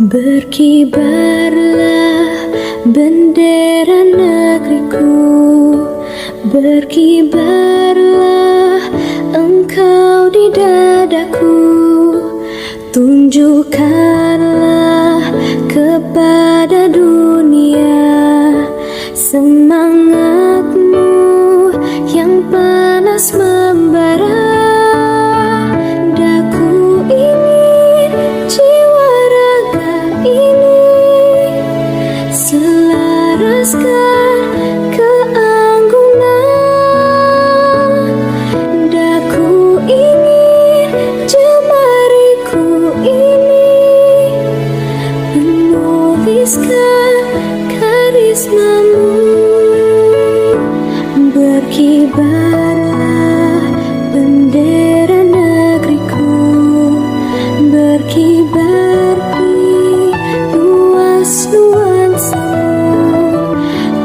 Berkibarlah bendera negeriku, berkibarlah engkau di dadaku. Tunjukkanlah kepada dunia semangatmu yang panas membara. Daku ingin jiwa raga ini selaraskan keanggunan. Daku ingin jemariku ini menuliskan karismamu. Berkibarlah bendera negeriku, berkibar di luas nuansamu.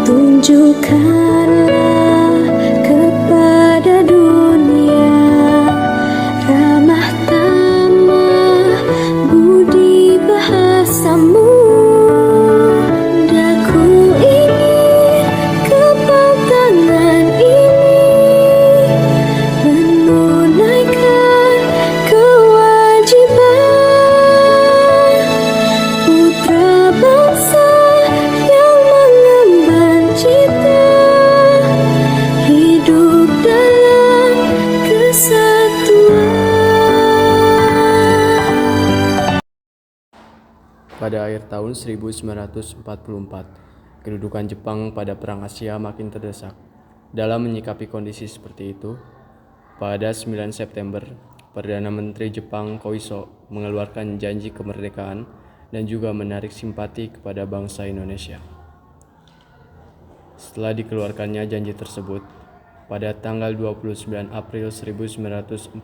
Tunjukkanlah kepada dunia ramah tamah budi bahasamu. Daku ingin kepal tangan ini menunaikan kewajiban putra bangsa yang mengemban cita hidup dalam kesatuan. Pada akhir tahun 1944, kedudukan Jepang pada Perang Asia makin terdesak. Dalam menyikapi kondisi seperti itu, pada 9 September, Perdana Menteri Jepang Koiso mengeluarkan janji kemerdekaan dan juga menarik simpati kepada bangsa Indonesia. Setelah dikeluarkannya janji tersebut, pada tanggal 29 April 1945,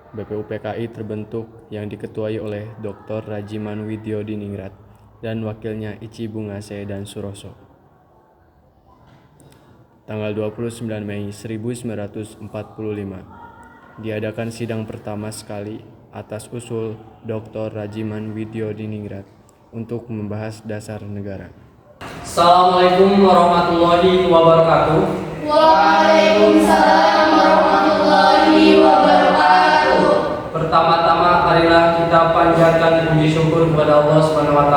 BPUPKI terbentuk yang diketuai oleh Dr. Rajiman Widyodiningrat dan wakilnya Ichi Bungase dan Suroso. Tanggal 29 Mei 1945, diadakan sidang pertama sekali atas usul Dr. Rajiman Widyodiningrat untuk membahas dasar negara. Assalamualaikum warahmatullahi wabarakatuh. Waalaikumsalam warahmatullahi wabarakatuh. Pertama-tama marilah kita panjatkan puji syukur kepada Allah SWT.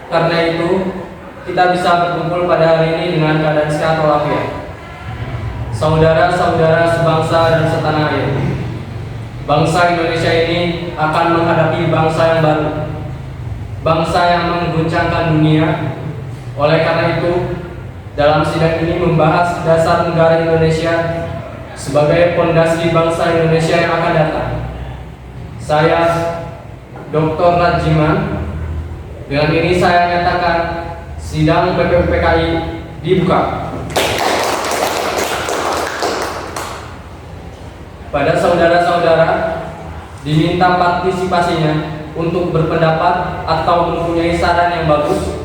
Karena itu kita bisa berkumpul pada hari ini dengan keadaan sehat walafiat. Saudara-saudara sebangsa dan setanah air, bangsa Indonesia ini akan menghadapi bangsa yang baru, bangsa yang mengguncangkan dunia. Oleh karena itu, dalam sidang ini membahas dasar negara Indonesia sebagai fondasi bangsa Indonesia yang akan datang. Saya, Dr. Rajiman, dengan ini saya nyatakan sidang BPUPKI dibuka. Pada saudara-saudara diminta partisipasinya untuk berpendapat atau mempunyai saran yang bagus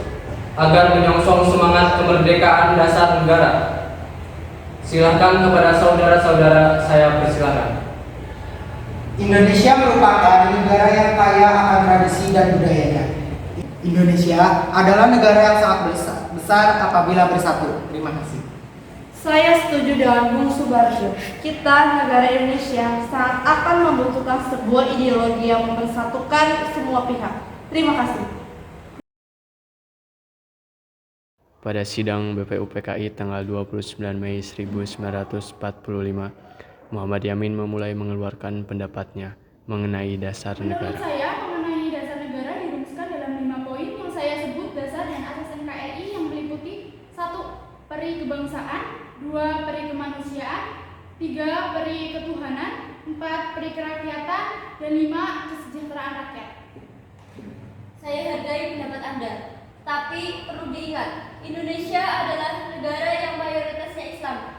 agar menyongsong semangat kemerdekaan dasar negara. Silakan kepada saudara-saudara, saya persilakan. Indonesia merupakan negara yang kaya akan tradisi dan budayanya. Indonesia adalah negara yang sangat besar apabila bersatu. Terima kasih. Saya setuju dengan Bung Subarjo. Kita, negara Indonesia, sangat akan membutuhkan sebuah ideologi yang mempersatukan semua pihak. Terima kasih. Pada sidang BPUPKI tanggal 29 Mei 1945, Muhammad Yamin memulai mengeluarkan pendapatnya mengenai dasar negara. Menurut saya, mengenai dasar negara dirumuskan dalam 5 poin yang saya sebut dasar dan asas NKRI yang meliputi 1. Peri kebangsaan, 2. Peri kemanusiaan, 3. Peri ketuhanan, 4. Peri kerakyatan, dan 5. Kesejahteraan rakyat. Saya hargai pendapat Anda, tapi perlu diingat, Indonesia adalah negara yang mayoritasnya Islam.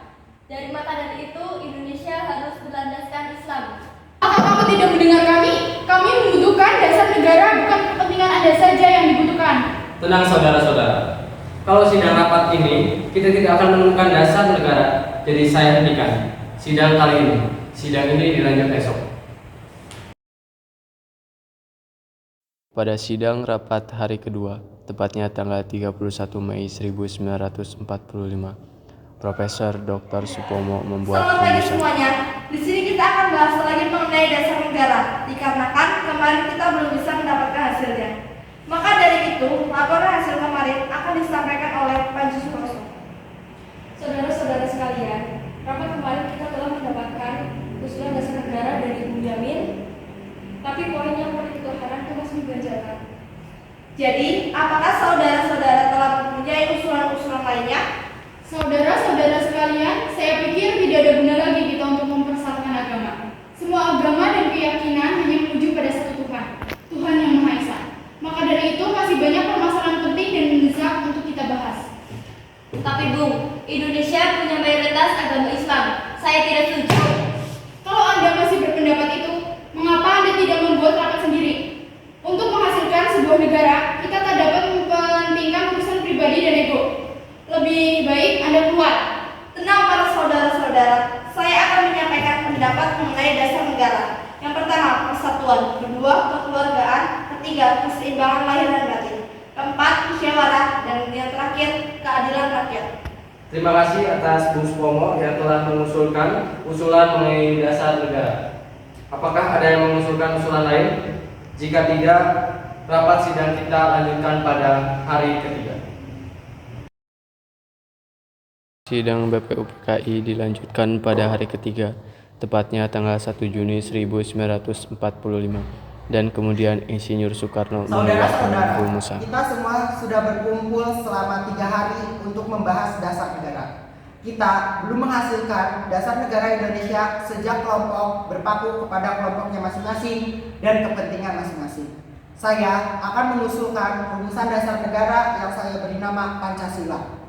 Dari maka dari itu, Indonesia harus berlandaskan Islam. Apakah kamu tidak mendengar kami? Kami membutuhkan dasar negara, bukan kepentingan Anda saja yang dibutuhkan. Tenang saudara-saudara, kalau sidang rapat ini kita tidak akan menemukan dasar negara, jadi saya hentikan sidang kali ini. Sidang ini dilanjut esok. Pada sidang rapat hari kedua, tepatnya tanggal 31 Mei 1945, Profesor Dr. Supomo membuat Selamat pagi rumusan. semuanya. Di sini kita akan bahas lagi mengenai dasar negara, dikarenakan kemarin kita belum bisa mendapatkan hasilnya. Maka dari itu, laporan hasil kemarin akan disampaikan oleh Panji Suroso. Saudara-saudara sekalian, rapat kemarin kita telah mendapatkan usulan dasar negara dari Bung Yamin, tapi poin yang paling dikeluarkan itu masih mengganjalkan. Jadi, apakah saudara-saudara telah mempunyai usulan-usulan lainnya? Saudara-saudara sekalian, saya pikir tidak ada guna lagi kita untuk mempersatukan agama. Semua agama dan keyakinan hanya menuju pada satu Tuhan, Tuhan yang Maha Esa. Maka dari itu masih banyak permasalahan penting dan mendesak untuk kita bahas. Tapi Bung, Indonesia punya mayoritas agama Islam. Saya tidak setuju. Kalau Anda masih berpendapat itu, mengapa Anda tidak membuat rapat sendiri? Untuk menghasilkan sebuah negara, kita tak dapat mementingkan urusan pribadi dan ego. Lebih baik Anda keluar. Tenang para saudara-saudara, saya akan menyampaikan pendapat mengenai dasar negara. Yang pertama, persatuan. Kedua, kekeluargaan. Ketiga, keseimbangan lahir dan batin. Keempat, musyawarah. Dan yang terakhir, keadilan rakyat. Terima kasih atas Bung Supomo yang telah mengusulkan usulan mengenai dasar negara. Apakah ada yang mengusulkan usulan lain? Jika tidak, rapat sidang kita lanjutkan pada hari ketiga. Sidang BPUPKI dilanjutkan pada hari ketiga, tepatnya tanggal 1 Juni 1945, dan kemudian Insinyur Soekarno mengeluarkan Saudara-saudara, rumusan. kita semua sudah berkumpul selama 3 hari untuk membahas dasar negara. Kita belum menghasilkan dasar negara Indonesia sejak kelompok berpaku kepada kelompoknya masing-masing dan kepentingan masing-masing. Saya akan mengusulkan rumusan dasar negara yang saya beri nama Pancasila,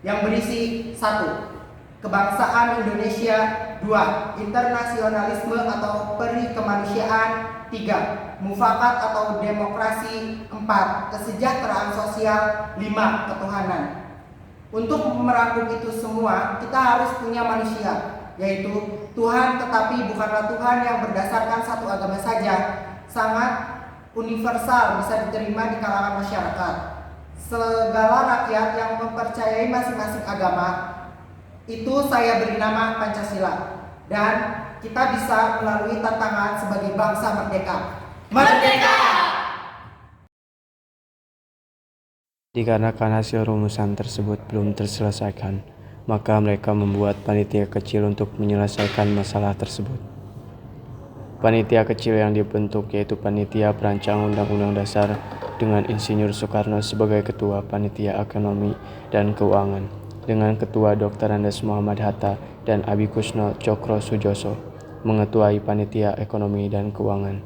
yang berisi 1. Kebangsaan Indonesia. 2. Internasionalisme atau peri kemanusiaan. 3. Mufakat atau demokrasi. 4. Kesejahteraan sosial. 5. Ketuhanan. Untuk merangkum itu semua, kita harus punya manusia, yaitu Tuhan, tetapi bukanlah Tuhan yang berdasarkan satu agama saja, sangat universal, bisa diterima di kalangan masyarakat. Segala rakyat yang mempercayai masing-masing agama, itu saya beri nama Pancasila. Dan kita bisa melalui tantangan sebagai bangsa merdeka. Merdeka! Dikarenakan hasil rumusan tersebut belum terselesaikan, maka mereka membuat panitia kecil untuk menyelesaikan masalah tersebut. Panitia kecil yang dibentuk yaitu Panitia Perancang Undang-Undang Dasar dengan Insinyur Soekarno sebagai Ketua Panitia Ekonomi dan Keuangan, dengan Ketua Dr. Andes Muhammad Hatta dan Abi Kusno Cokro Sujoso mengetuai Panitia Ekonomi dan Keuangan.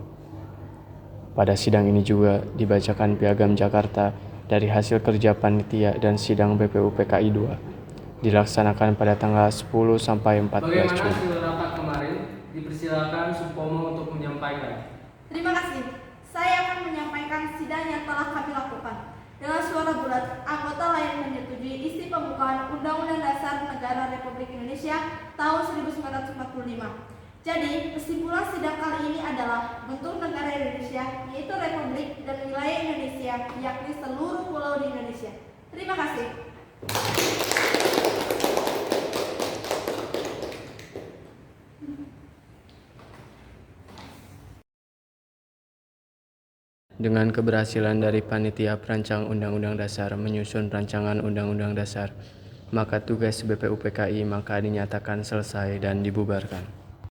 Pada sidang ini juga dibacakan Piagam Jakarta dari hasil kerja panitia dan sidang BPUPKI 2 dilaksanakan pada tanggal 10 sampai 14 Bagaimana Juni. hasil rapat kemarin? Dipersilakan Supomo untuk menyampaikan. Terima kasih. Saya akan menyampaikan sidang yang telah kami lakukan. Dengan suara bulat, anggota lain menyetujui isi pembukaan Undang-Undang Dasar Negara Republik Indonesia tahun 1945. Jadi, kesimpulan sidang kali ini adalah bentuk negara Indonesia, yaitu Republik dan wilayah Indonesia, yakni seluruh pulau di Indonesia. Terima kasih. Dengan keberhasilan dari Panitia Perancang Undang-Undang Dasar menyusun rancangan Undang-Undang Dasar, maka tugas BPUPKI maka dinyatakan selesai dan dibubarkan.